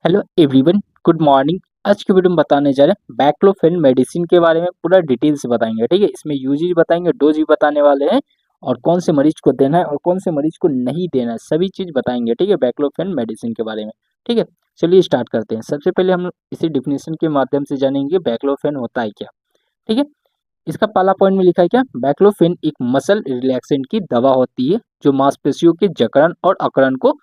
Hello everyone, good morning. आज की video में बताने जा रहे हैं बैक्लोफेन मेडिसिन के बारे में। पूरा डिटेल से बताएंगे, ठीक है। इसमें यूजेज बताएंगे, डोज भी बताने वाले हैं और कौन से मरीज को देना है और कौन से मरीज को नहीं देना है, सभी चीज बताएंगे, ठीक है, बैक्लोफेन मेडिसिन के बारे में। ठीक है, चलिए स्टार्ट करते हैं। सबसे पहले हम इसी डिफिनेशन के माध्यम से जानेंगे बैक्लोफेन होता है क्या। ठीक है, इसका पहला पॉइंट में लिखा है क्या, बैक्लोफेन एक मसल रिलैक्सेंट की दवा होती है जो मांसपेशियों के जकड़न और अकड़न को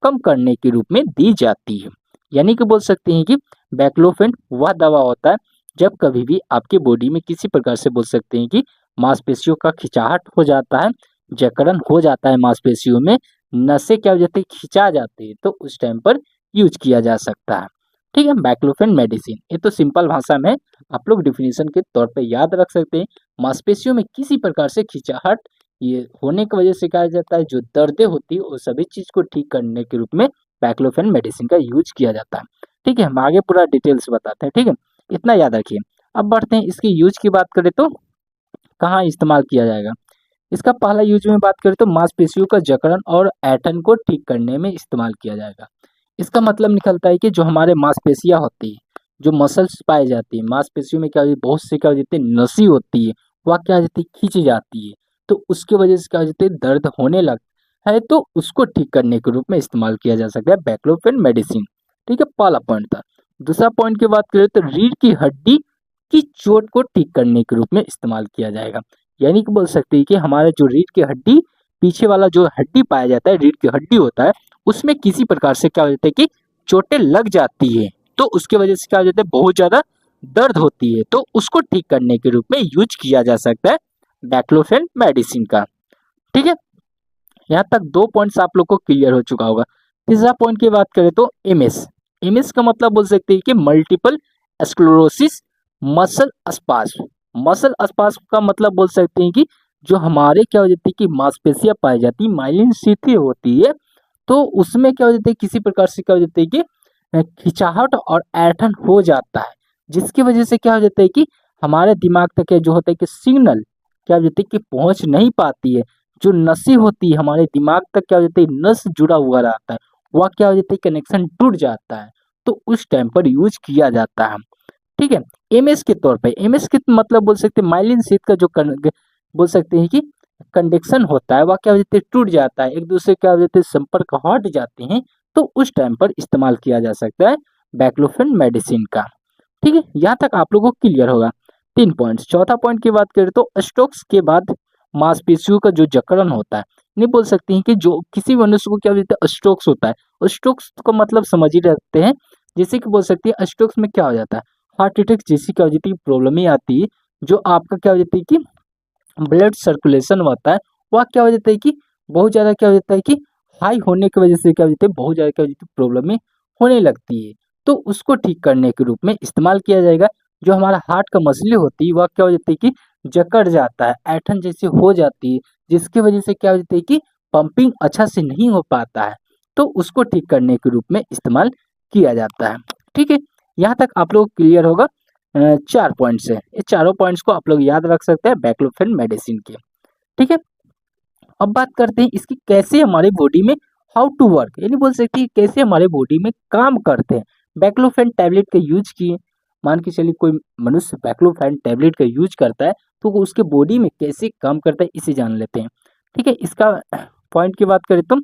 कम करने के रूप में दी जाती है। यानी कि बोल सकते हैं कि बैक्लोफेन वह दवा होता है जब कभी भी आपके बॉडी में किसी प्रकार से बोल सकते हैं कि मांसपेशियों का खिंचाहट हो जाता है, जकड़न हो जाता है मांसपेशियों में, नसें क्या हो जाती है, खिंचा जाती है, तो उस टाइम पर यूज किया जा सकता है। ठीक है, बैक्लोफेन मेडिसिन ये तो सिंपल भाषा में आप लोग डिफिनीशन के तौर पे याद रख सकते हैं। मांसपेशियों में किसी प्रकार से खिंचाहट ये होने की वजह से कहा जाता है, जो दर्दें होती है वो सभी चीज को ठीक करने के रूप में बैक्लोफेन मेडिसिन का यूज किया जाता है। ठीक है, हम आगे पूरा डिटेल्स बताते हैं। ठीक है, इतना याद रखिए। अब बढ़ते हैं इसके यूज की बात करें तो कहाँ इस्तेमाल किया जाएगा। इसका पहला यूज में बात करें तो मांसपेशियों का जकड़न और ऐंठन को ठीक करने में इस्तेमाल किया जाएगा। इसका मतलब निकलता है कि जो हमारे मांसपेशियां होती है, जो मसल्स पाई जाती है मांसपेशियों में, क्या होती है, बहुत से क्या हो जाती है, नसी होती है, वह क्या हो जाती है, खींच जाती है, तो उसके वजह से क्या हो जाती है, दर्द होने लगता है, तो उसको ठीक करने के रूप में इस्तेमाल किया जा सकता है बैक्लोफेन मेडिसिन। ठीक है, पहला पॉइंट था। दूसरा पॉइंट की बात करें तो रीढ़ की हड्डी की चोट को ठीक करने के रूप में इस्तेमाल किया जाएगा। यानी कि बोल सकते हैं कि हमारे जो रीढ़ की हड्डी, पीछे वाला जो हड्डी पाया जाता है, रीढ़ की हड्डी होता है, उसमें किसी प्रकार से क्या हो जाता है कि चोटें लग जाती है, तो उसके वजह से क्या हो जाता है, बहुत ज्यादा दर्द होती है, तो उसको ठीक करने के रूप में यूज किया जा सकता है बैक्लोफेन मेडिसिन का। ठीक है, यहाँ तक दो पॉइंट्स आप लोग को क्लियर हो चुका होगा। तीसरा पॉइंट की बात करें तो एमएस। एमएस का मतलब बोल सकते हैं कि multiple sclerosis muscle spasm. Muscle spasm का मतलब बोल सकते हैं कि जो हमारे क्या हो जाती है कि मांसपेशियां पाई जाती है, माइलिन शिथिल होती है, तो उसमें क्या हो जाता है, किसी प्रकार से क्या हो जाता है कि खिंचाहट और ऐंठन हो जाता है, जिसकी वजह से क्या हो जाता है कि हमारे दिमाग तक जो होता है कि सिग्नल क्या हो जाती है कि पहुंच नहीं पाती है। जो नसें होती है हमारे दिमाग तक क्या हो जाता है, नस जुड़ा हुआ रहता है, वह क्या हो जाता है, कनेक्शन टूट जाता है, तो उस टाइम पर यूज किया जाता है। ठीक है, एमएस के तौर पे, एमएस के मतलब बोल सकते हैं माइलिन शीथ का जो बोल सकते हैं कि कंडक्शन होता है, वह क्या हो जाता है, टूट जाता है, एक दूसरे क्या हो जाते हैं, संपर्क हट जाते हैं, तो उस टाइम पर इस्तेमाल किया जा सकता है बैक्लोफेन मेडिसिन का। ठीक है, यहाँ तक आप लोगों को क्लियर होगा। तीन पॉइंट्स। चौथा पॉइंट की बात करें तो स्ट्रोक्स के बाद मांसपेशियों का जो जकड़न होता है, नहीं बोल सकते हैं कि जो किसी मनुष्य को क्या होता है, स्ट्रोक्स होता है। स्ट्रोक्स का मतलब समझ ही रखते हैं, जैसे कि बोल सकते हैं स्ट्रोक्स में क्या हो जाता है, हार्ट अटैक जैसी क्या हो जाती है, प्रॉब्लम ही आती है, जो आपका क्या हो जाती है कि ब्लड सर्कुलेशन होता है, वह क्या हो जाता है कि बहुत ज़्यादा क्या हो जाता है कि हाई होने की वजह से क्या हो जाता है, बहुत ज़्यादा क्या हो जाती है, प्रॉब्लम में होने लगती है, तो उसको ठीक करने के रूप में इस्तेमाल किया जाएगा। जो हमारा हार्ट का मसली होती है, वह क्या हो जाती है कि जकड़ जाता है, ऐंठन जैसी हो जाती है, जिसकी वजह से क्या हो जाती है कि पंपिंग अच्छा से नहीं हो पाता है, तो उसको ठीक करने के रूप में इस्तेमाल किया जाता है। ठीक है, यहाँ तक आप लोग क्लियर होगा। चार पॉइंट्स है, ये चारों पॉइंट्स को आप लोग याद रख सकते हैं बैक्लोफेन मेडिसिन के। ठीक है, अब बात करते हैं इसकी कैसे हमारे बॉडी में हाउ टू वर्क, यानी बोल सकते हैं कैसे हमारे बॉडी में काम करते हैं। बैक्लोफेन टैबलेट का यूज किए, मान के चलिए कोई मनुष्य बैक्लोफेन टैबलेट का यूज करता है, तो वो उसके बॉडी में कैसे काम करता है इसे जान लेते हैं। ठीक है, इसका पॉइंट की बात करें तो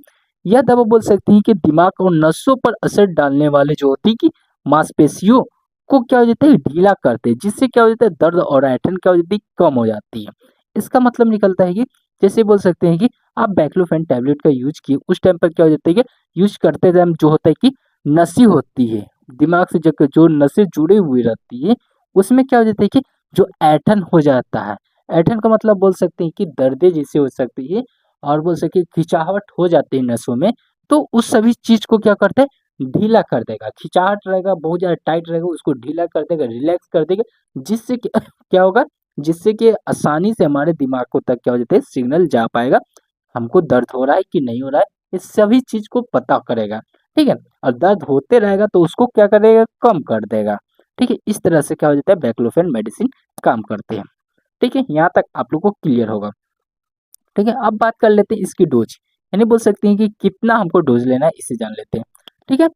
यह दवा बोल सकते हैं कि दिमाग और नसों पर असर डालने वाले जो होती है कि मांसपेशियों को क्या हो जाता है, ढीला करते हैं, जिससे क्या हो जाता है, दर्द और ऐंठन क्या हो जाती है, कम हो जाती है। इसका मतलब निकलता है कि जैसे बोल सकते हैं कि आप बैक्लोफेन टैबलेट का यूज किए, उस टाइम पर क्या हो जाता है कि यूज करते टाइम जो होता है कि नसी होती है, दिमाग से जो नसें जुड़ी हुई रहती है, उसमें क्या हो जाता है कि जो ऐंठन हो जाता है। ऐंठन का मतलब बोल सकते हैं कि दर्दे जैसे हो सकती है, और बोल सकते हैं खिंचाहट हो जाती है नसों में, तो उस सभी चीज को क्या करता है, ढीला कर देगा। खिंचाहट रहेगा, बहुत ज्यादा टाइट रहेगा, उसको ढीला कर देगा, रिलैक्स कर देगा, जिससे क्या होगा, जिससे कि आसानी से हमारे दिमाग को तक क्या हो जाता है, सिग्नल जा पाएगा, हमको दर्द हो रहा है कि नहीं हो रहा है, इस सभी चीज को पता करेगा। ठीक है, और दर्द होते रहेगा तो उसको क्या करेगा, कम कर देगा। ठीक है, इस तरह से क्या हो जाता है, बैक्लोफेन मेडिसिन काम करते हैं। ठीक है, यहाँ तक आप लोग को क्लियर होगा। ठीक है, अब बात कर लेते हैं इसकी डोज, यानी बोल सकते हैं कि कितना हमको डोज लेना है, इसे जान लेते हैं। ठीक है,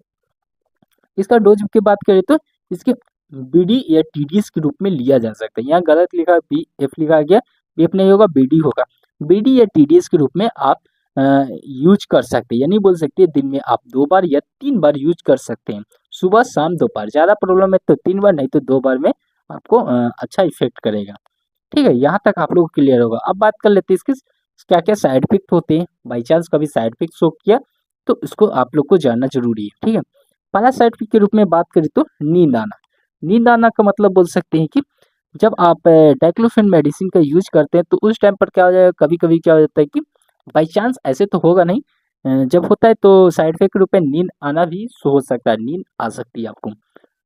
इसका डोज की बात करें तो इसके बीडी या टीडीएस के रूप में लिया जा सकता है। यहाँ गलत लिखा, बी एफ लिखा गया, बीएफ नहीं होगा, बीडी होगा। बीडी या टीडीएस के रूप में आप यूज कर सकते हैं, यानी बोल सकते हैं दिन में आप 2 बार या 3 बार यूज कर सकते हैं, सुबह शाम दोपहर। ज़्यादा प्रॉब्लम है तो 3 बार, नहीं तो 2 बार में आपको अच्छा इफेक्ट करेगा। ठीक है, यहाँ तक आप लोग को क्लियर होगा। अब बात कर लेते हैं इसके क्या क्या साइड इफेक्ट होते हैं। बाई चांस कभी साइड इफेक्ट शो किया तो इसको आप लोग को जानना जरूरी है। ठीक है, पहला साइड इफेक्ट के रूप में बात करें तो नींद आना। नींद आना का मतलब बोल सकते हैं कि जब आप डाइक्लोफेन मेडिसिन का यूज करते हैं तो उस टाइम पर क्या हो जाएगा, कभी कभी क्या हो जाता है कि बाई चांस, ऐसे तो होगा नहीं, जब होता है तो साइड इफेक्ट के रूप में नींद आना भी हो सकता है, नींद आ सकती है आपको।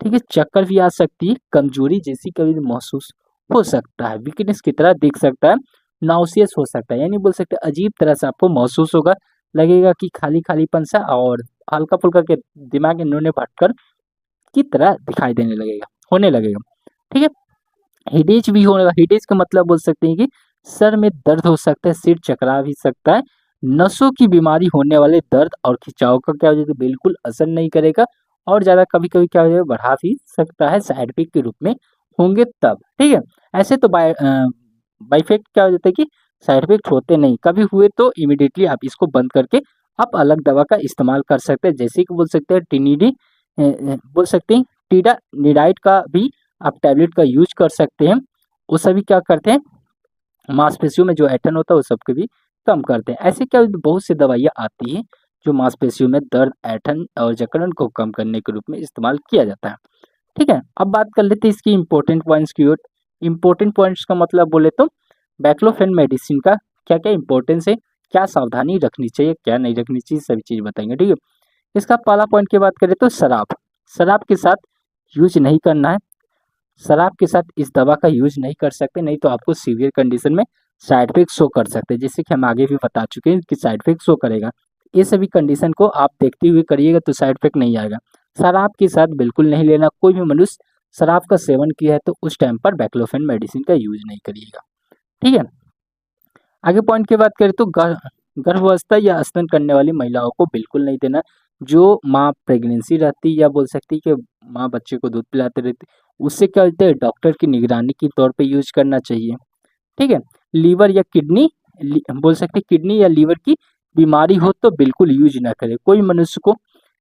ठीक है, चक्कर भी आ सकती है, कमजोरी जैसी कभी भी महसूस हो सकता है, वीकनेस की तरह दिख सकता है, नाउसियस हो सकता है, यानी बोल सकते हैं अजीब तरह से आपको महसूस होगा, लगेगा कि खाली खालीपन सा, और हल्का फुल्का के दिमाग इन्होंने भटकर की तरह दिखाई देने लगेगा, होने लगेगा। ठीक है, हेडेज भी होगा। हेडेज का मतलब बोल सकते हैं कि सर में दर्द हो सकता है, सिर चकरा भी सकता है, नसों की बीमारी होने वाले दर्द और खिंचाव का क्या हो जाएगा, बिल्कुल असर नहीं करेगा, और ज़्यादा कभी कभी क्या हो जाएगा, बढ़ा भी सकता है, साइड इफेक्ट के रूप में होंगे तब। ठीक है, ऐसे तो बाई इफेक्ट क्या हो जाता है कि साइड इफेक्ट होते नहीं, कभी हुए तो इमीडिएटली आप इसको बंद करके आप अलग दवा का इस्तेमाल कर सकते हैं, जैसे कि बोल सकते हैं टिनिडी, बोल सकते हैं टीडा निडाइट का भी आप टैबलेट का यूज कर सकते हैं। वो सभी क्या करते हैं, मांसपेशियों में जो ऐंठन होता है वो सबके भी कम करते हैं। ऐसे क्या बहुत सी दवाइयाँ आती हैं जो मांसपेशियों में दर्द, ऐंठन और जकड़न को कम करने के रूप में इस्तेमाल किया जाता है। ठीक है, अब बात कर लेते हैं इसकी इंपॉर्टेंट पॉइंट्स की ओर। इंपॉर्टेंट पॉइंट्स का मतलब बोले तो बैक्लोफेन मेडिसिन का क्या क्या इंपॉर्टेंस है, क्या सावधानी रखनी चाहिए, क्या नहीं रखनी चाहिए, सभी चीज़ बताएंगे। ठीक है, इसका पहला पॉइंट की बात करें तो शराब, शराब के साथ यूज नहीं करना है। शराब के साथ इस दवा का यूज नहीं कर सकते, नहीं तो आपको सीवियर कंडीशन में साइड इफेक्ट शो कर सकते हैं, जैसे कि हम आगे भी बता चुके हैं कि साइड इफेक्ट शो करेगा। ये सभी कंडीशन को आप देखते हुए करिएगा तो साइड इफेक्ट नहीं आएगा। शराब के साथ बिल्कुल नहीं लेना, कोई भी मनुष्य शराब का सेवन किया है तो उस टाइम पर बैक्लोफेन मेडिसिन का यूज नहीं करिएगा। ठीक है, आगे पॉइंट की बात करें तो गर्भावस्था या स्तन करने वाली महिलाओं को बिल्कुल नहीं देना। जो माँ प्रेगनेंसी रहती या बोल सकती कि माँ बच्चे को दूध पिलाते रहती, उससे क्या होता है, डॉक्टर की निगरानी के तौर पे यूज करना चाहिए। ठीक है, लीवर या किडनी, बोल सकते किडनी या लीवर की बीमारी हो तो बिल्कुल यूज ना करें। कोई मनुष्य को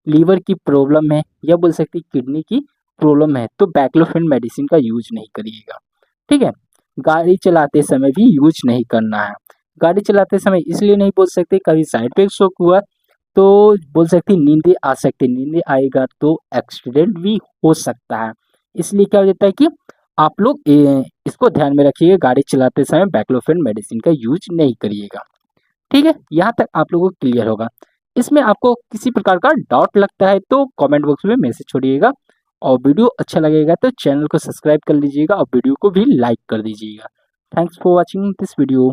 लीवर की प्रॉब्लम है या बोल सकते किडनी की प्रॉब्लम है तो बैक्लोफेन मेडिसिन का यूज नहीं करिएगा। ठीक है, गाड़ी चलाते समय भी यूज नहीं करना है। गाड़ी चलाते समय इसलिए नहीं बोल सकते, कभी साइड इफेक्ट शो हुआ तो बोल सकते नींदें आ सकती, नींदें आएगा तो एक्सीडेंट भी हो सकता है। इसलिए क्या हो जाता है कि आप लोग इसको ध्यान में रखिएगा, गाड़ी चलाते समय बैक्लोफेन मेडिसिन का यूज नहीं करिएगा। ठीक है, यहाँ तक आप लोगों को क्लियर होगा। इसमें आपको किसी प्रकार का डाउट लगता है तो कमेंट बॉक्स में मैसेज छोड़िएगा, और वीडियो अच्छा लगेगा तो चैनल को सब्सक्राइब कर लीजिएगा और वीडियो को भी लाइक कर दीजिएगा। Thanks for watching this video.